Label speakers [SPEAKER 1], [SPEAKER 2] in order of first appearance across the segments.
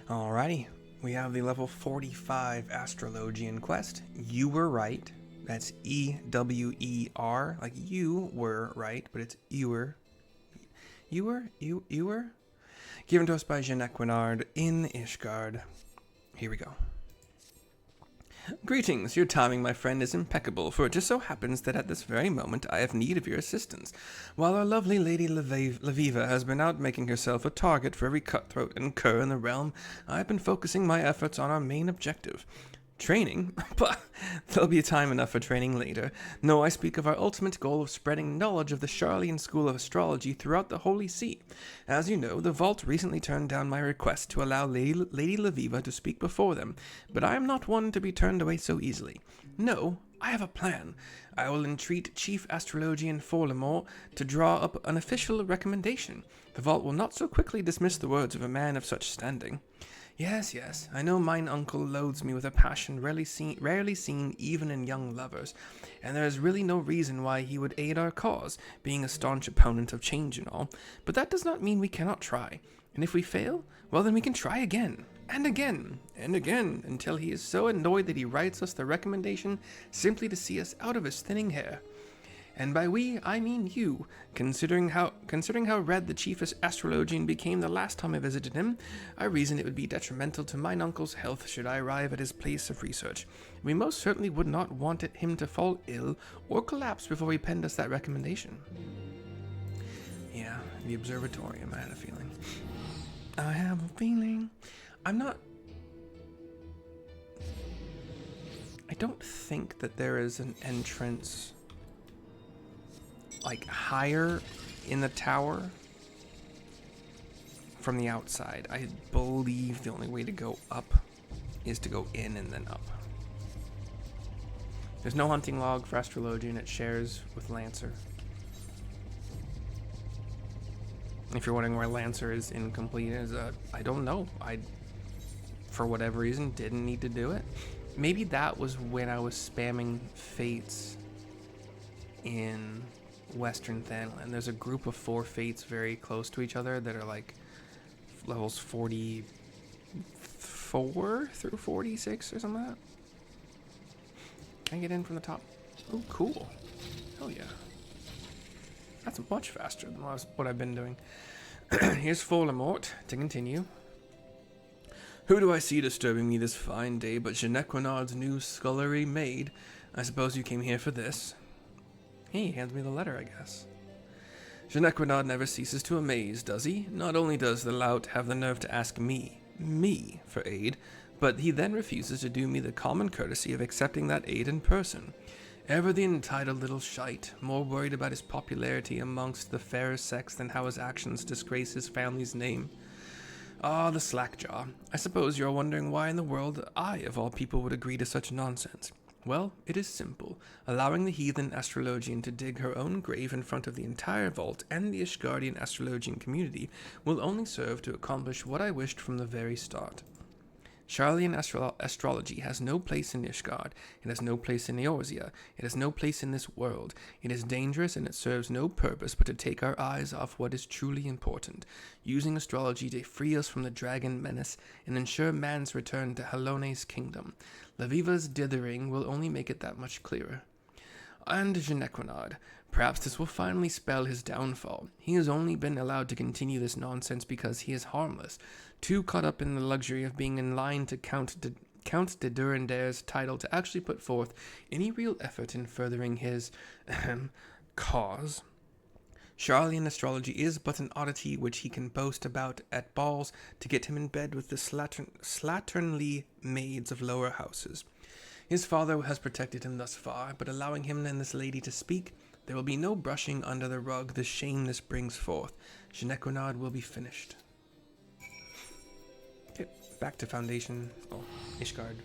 [SPEAKER 1] Alrighty, we have the level 45 Astrology quest. You were right. That's E-W-E-R. Like you were right, but it's Ewer. Ewer? Given to us by Janne in Ishgard. Here we go. Greetings, your timing, my friend, is impeccable, for it just so happens that at this very moment I have need of your assistance. While our lovely Lady Leveva has been out making herself a target for every cutthroat and cur in the realm, I have been focusing my efforts on our main objective. Training? But there'll be time enough for training later. No, I speak of our ultimate goal of spreading knowledge of the Charlian School of Astrology throughout the Holy See. As you know, the Vault recently turned down my request to allow Lady Leveva to speak before them, but I am not one to be turned away so easily. No, I have a plan. I will entreat Chief Astrologian Forlamore to draw up an official recommendation. The Vault will not so quickly dismiss the words of a man of such standing. Yes, I know mine uncle loathes me with a passion rarely seen even in young lovers, and there is really no reason why he would aid our cause, being a staunch opponent of change and all, but that does not mean we cannot try, and if we fail, well then we can try again, and again, and again, until he is so annoyed that he writes us the recommendation simply to see us out of his thinning hair. And by we, I mean you, considering how red the chief astrologian became the last time I visited him. I reason it would be detrimental to mine uncle's health should I arrive at his place of research. We most certainly would not want him to fall ill or collapse before he penned us that recommendation. Yeah, the observatorium, I had a feeling. I have a feeling. I don't think that there is an entrance like higher in the tower from the outside. I believe the only way to go up is to go in and then up. There's no hunting log for Astrology, and it shares with Lancer. If you're wondering why Lancer is incomplete, I don't know. I, for whatever reason, didn't need to do it. Maybe that was when I was spamming fates in Western Thanland. There's a group of 4 fates very close to each other that are like levels 44 through 46 or something like that. Can I get in from the top? Oh, cool. Hell yeah. That's much faster than what I've been doing. Here's Forlamort to continue. Who do I see disturbing me this fine day but Janne new scullery maid? I suppose you came here for this. He hands me the letter, I guess. Janne never ceases to amaze, does he? Not only does the lout have the nerve to ask me, for aid, but he then refuses to do me the common courtesy of accepting that aid in person. Ever the entitled little shite, more worried about his popularity amongst the fairer sex than how his actions disgrace his family's name. Ah, the slackjaw. I suppose you're wondering why in the world I, of all people, would agree to such nonsense. Well, it is simple. Allowing the heathen astrologian to dig her own grave in front of the entire vault and the Ishgardian astrologian community will only serve to accomplish what I wished from the very start. Charlian astrology has no place in Ishgard, it has no place in Eorzea, it has no place in this world. It is dangerous and it serves no purpose but to take our eyes off what is truly important, using astrology to free us from the dragon menace and ensure man's return to Halone's kingdom. Leveva's dithering will only make it that much clearer. And Janne, perhaps this will finally spell his downfall. He has only been allowed to continue this nonsense because he is harmless, too caught up in the luxury of being in line to Count de Durendare's title to actually put forth any real effort in furthering his cause. Charlian astrology is but an oddity which he can boast about at balls to get him in bed with the slatternly maids of lower houses. His father has protected him thus far, but allowing him and this lady to speak, there will be no brushing under the rug the shame this brings forth. Janne will be finished. Okay, back to Foundation. Oh, Ishgard.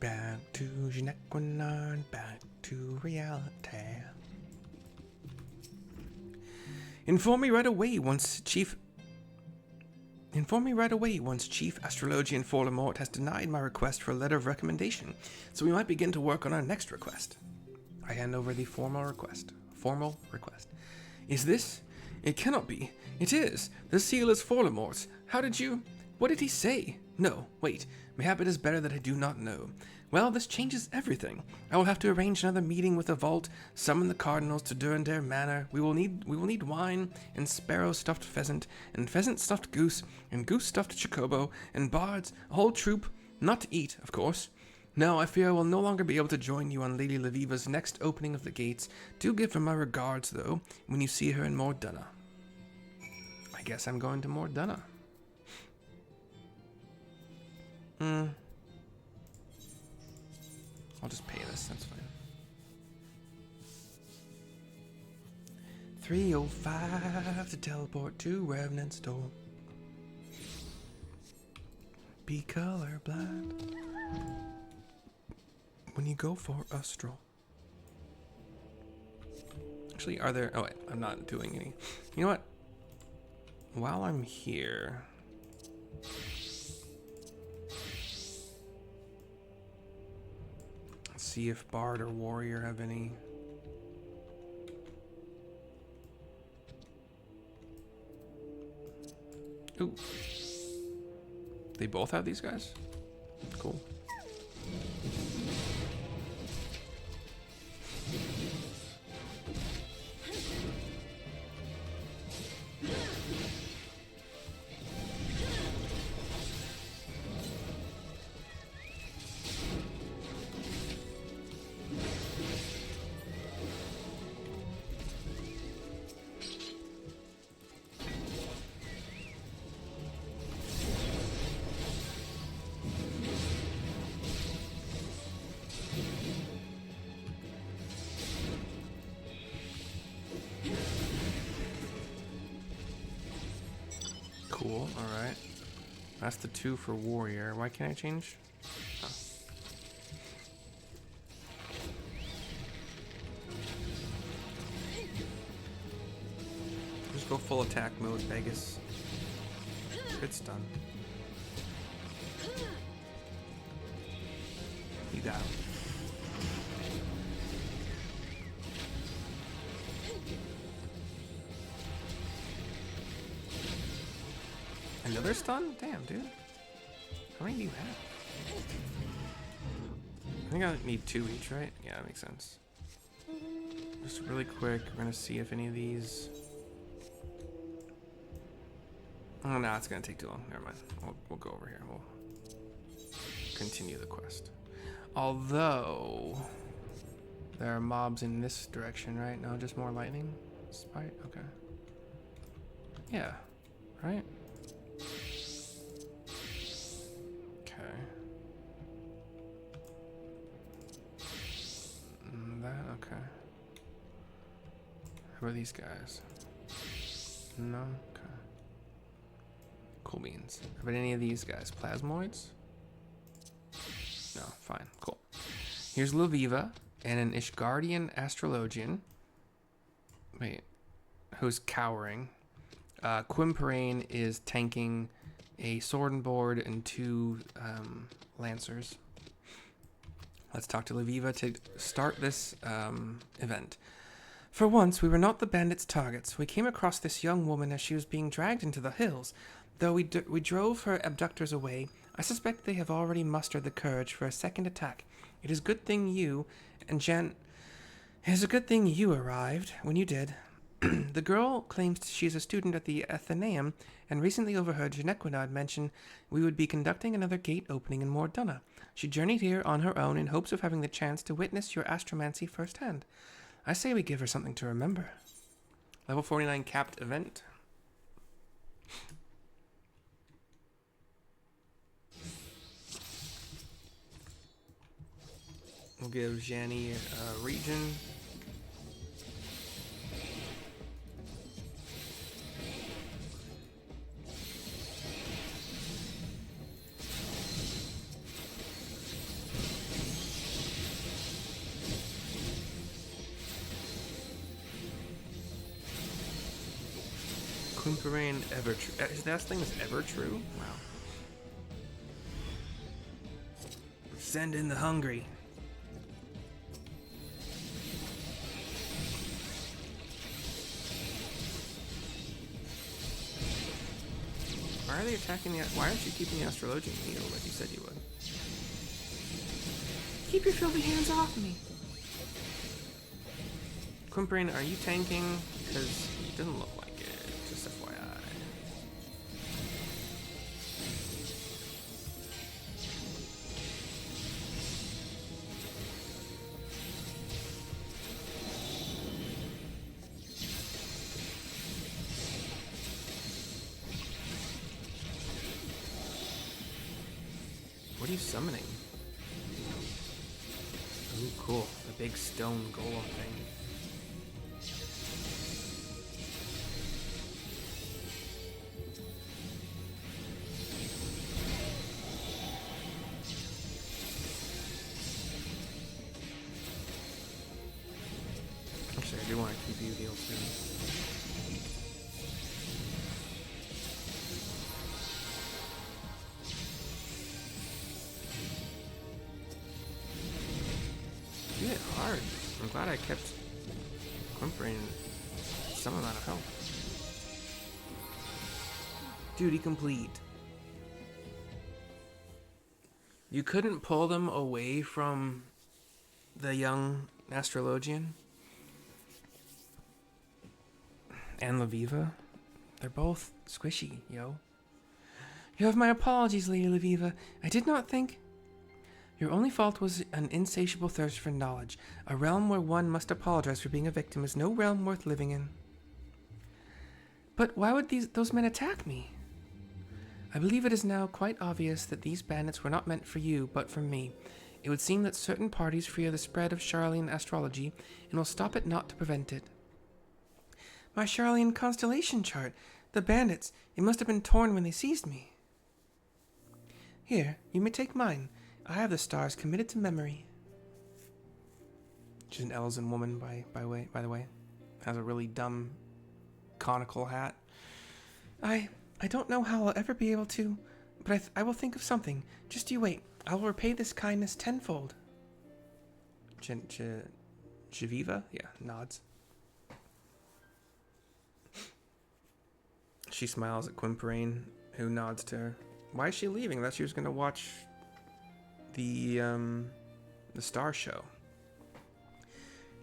[SPEAKER 1] Back to Janne, back to reality. Inform me right away once Chief Astrologian Forlamort has denied my request for a letter of recommendation, so we might begin to work on our next request. I hand over the formal request. Is this? It cannot be. It is. The seal is Forlamort's. How did you... What did he say? No, wait. Mayhap it is better that I do not know. Well, this changes everything. I will have to arrange another meeting with the vault, summon the cardinals to Durandare Manor. We will need wine, and sparrow-stuffed pheasant, and pheasant-stuffed goose, and goose-stuffed chocobo, and bards, a whole troop, not to eat, of course. No, I fear I will no longer be able to join you on Lady Leveva's next opening of the gates. Do give her my regards, though, when you see her in Mordunna. I guess I'm going to Mordunna. I'll just pay this, that's fine. 305 to teleport to Revenant's door. Be colorblind when you go for a stroll. Actually, are there... Oh, wait, I'm not doing any... You know what? While I'm here... Let's see if Bard or Warrior have any... Ooh. They both have these guys? Cool. Cool, alright. That's the 2 for Warrior. Why can't I change? Oh. Just go full attack mode, Vegas. Good stun. You got him. Another stun? Damn, dude. How many do you have? I think I need 2 each, right? Yeah, that makes sense. Just really quick, we're gonna see if any of these... Oh, no, it's gonna take too long. Never mind. We'll go over here. We'll continue the quest. Although... There are mobs in this direction, right? No, just more lightning? Spite? Okay. Yeah. Right? Okay. Who are these guys? No? Okay. Cool beans. How about any of these guys? Plasmoids? No, fine. Cool. Here's Leveva and an Ishgardian Astrologian. Wait. Who's cowering. Quimperane is tanking a sword and board and 2 lancers. Let's talk to Leveva to start this event. For once, we were not the bandits' targets. We came across this young woman as she was being dragged into the hills. Though we drove her abductors away, I suspect they have already mustered the courage for a second attack. It is a good thing you and Janne... It is a good thing you arrived when you did. The girl claims she is a student at the Athenaeum and recently overheard Janequinad mention we would be conducting another gate opening in Mordunna. She journeyed here on her own in hopes of having the chance to witness your astromancy firsthand. I say we give her something to remember. Level 49 capped event. We'll give Janne a region. Quimperane ever true? Is that thing is ever true? Wow. Send in the hungry. Why are they attacking the... Why aren't you keeping the Astrology healed like you said you would? Keep your filthy hands off me. Quimperane, are you tanking? Because it doesn't look like it. Just FYI. What are you summoning? Ooh, cool. A big stone golem thing. Actually, I do want to keep you healed soon. You hit hard. I'm glad I kept Quimperane some amount of health. Duty complete. You couldn't pull them away from the young Astrologian and Leveva. They're both squishy, yo. You have my apologies, Lady Leveva. I did not think... Your only fault was an insatiable thirst for knowledge. A realm where one must apologize for being a victim is no realm worth living in. But why would those men attack me? I believe it is now quite obvious that these bandits were not meant for you, but for me. It would seem that certain parties fear the spread of Charlian astrology and will stop it not to prevent it. My Charlian constellation chart! The bandits! It must have been torn when they seized me. Here, you may take mine. I have the stars committed to memory. She's an Elzen woman, by the way. Has a really dumb conical hat. I don't know how I'll ever be able to, but I will think of something. Just you wait. I will repay this kindness tenfold. Javiva? Yeah, nods. She smiles at Quimperane, who nods to her. Why is she leaving? I thought she was going to watch the star show.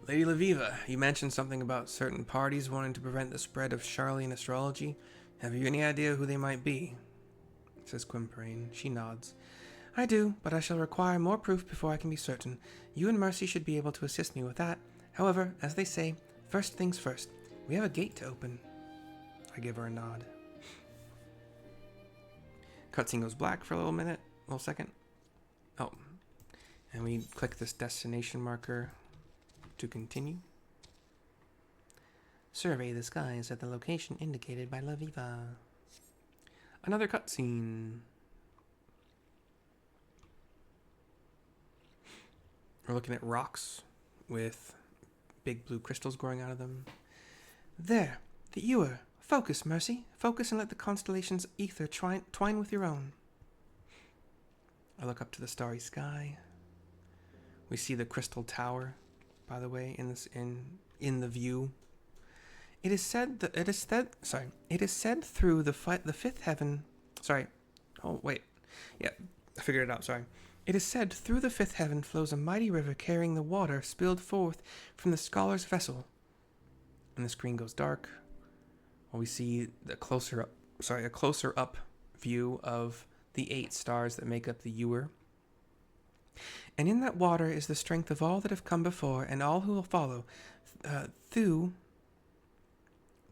[SPEAKER 1] Lady Leveva, you mentioned something about certain parties wanting to prevent the spread of Charlian astrology. Have you any idea who they might be? Says Quimperane. She nods. I do, but I shall require more proof before I can be certain. You and Mercy should be able to assist me with that. However, as they say, first things first. We have a gate to open. I give her a nod. Cutscene goes black for a little second. Oh, and we click this destination marker to continue. Survey the skies at the location indicated by Leveva. Another cutscene. We're looking at rocks with big blue crystals growing out of them. There, the Ewer. Focus, Mercy. Focus and let the constellation's ether twine with your own. I look up to the starry sky. We see the crystal tower, by the way, in the view. It is said through the fifth heaven. Sorry. Oh wait. Yeah, I figured it out. Sorry. It is said through the fifth heaven flows a mighty river carrying the water spilled forth from the scholar's vessel. And the screen goes dark. While we see a closer up view of the 8 stars that make up the Ewer. And in that water is the strength of all that have come before and all who will follow. Thew,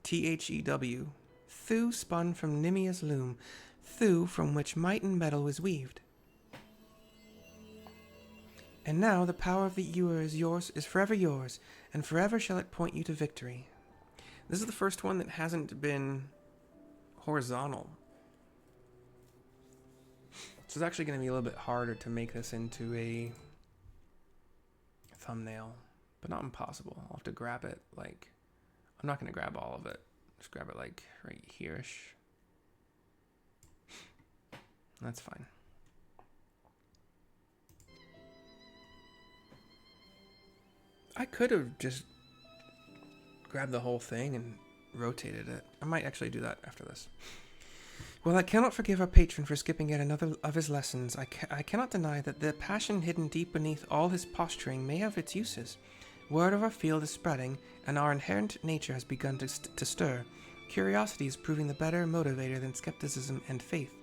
[SPEAKER 1] T-H-E-W, Thew spun from Nimia's loom, Thew from which might and metal was weaved. And now the power of the Ewer is forever yours, and forever shall it point you to victory. This is the first one that hasn't been horizontal. So it's actually going to be a little bit harder to make this into a thumbnail, but not impossible. I'll have to grab it, I'm not going to grab all of it. Just grab it like right here-ish. That's fine. I could have just grabbed the whole thing and rotated it. I might actually do that after this. Well, I cannot forgive our patron for skipping yet another of his lessons. I cannot deny that the passion hidden deep beneath all his posturing may have its uses. Word of our field is spreading, and our inherent nature has begun to stir. Curiosity is proving the better motivator than skepticism and faith.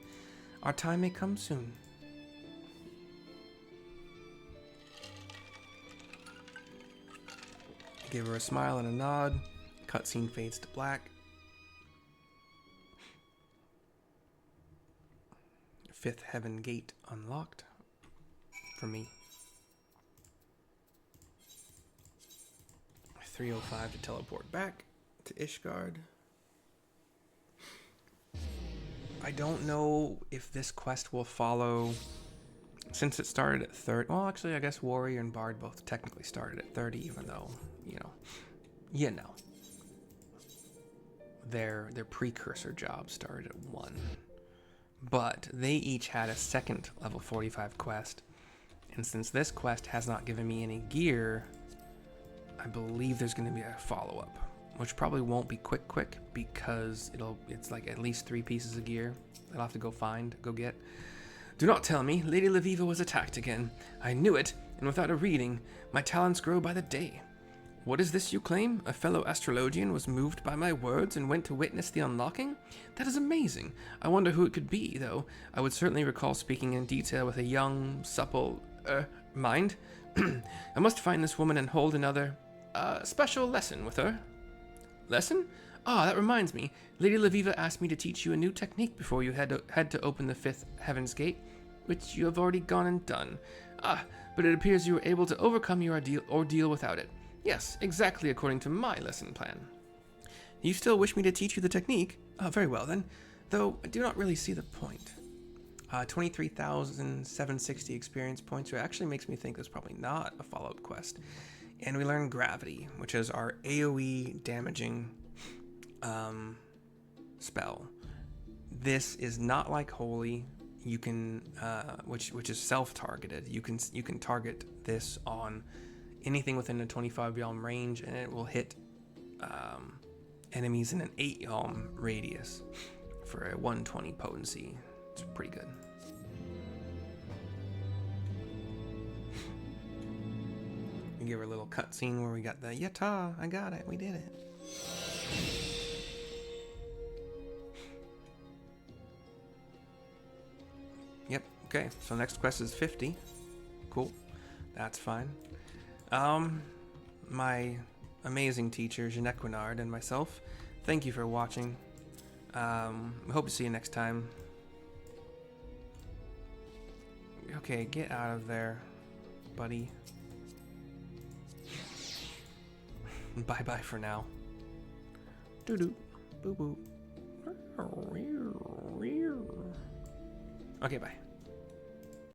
[SPEAKER 1] Our time may come soon. Give her a smile and a nod. Cutscene fades to black. Fifth heaven gate unlocked for me. 305 to teleport back to Ishgard. I don't know if this quest will follow, since it started at 30. Well, actually, I guess Warrior and Bard both technically started at 30, even though, you know, their precursor job started at 1. But they each had a second level 45 quest, and since this quest has not given me any gear, I believe there's going to be a follow-up, which probably won't be quick because it's like at least 3 pieces of gear I'll have to go get. Do not tell me Lady Leveva was attacked again. I knew it, and without a reading, my talents grow by the day. What is this you claim? A fellow astrologian was moved by my words and went to witness the unlocking? That is amazing. I wonder who it could be, though. I would certainly recall speaking in detail with a young, supple, mind. I must find this woman and hold another, special lesson with her. Lesson? Ah, that reminds me. Lady Leveva asked me to teach you a new technique before you had to open the 5th Heaven's Gate, which you have already gone and done. Ah, but it appears you were able to overcome your ordeal without it. Yes, exactly according to my lesson plan. You still wish me to teach you the technique? Very well then, though I do not really see the point. 23,760 experience points, which actually makes me think this is probably not a follow-up quest. And we learn Gravity, which is our AoE damaging spell. This is not like Holy. You can, which is self-targeted. You can target this on anything within a 25 yalm range, and it will hit enemies in an 8 yalm radius for a 120 potency. It's pretty good. We give her a little cutscene where we got the "Yatta, I got it, we did it." Yep. Okay. So next quest is 50. Cool. That's fine. My amazing teacher, Janne and myself, thank you for watching. I hope to see you next time. Okay, get out of there, buddy. Bye-bye for now. Doo-doo. Boo-boo. Okay, bye.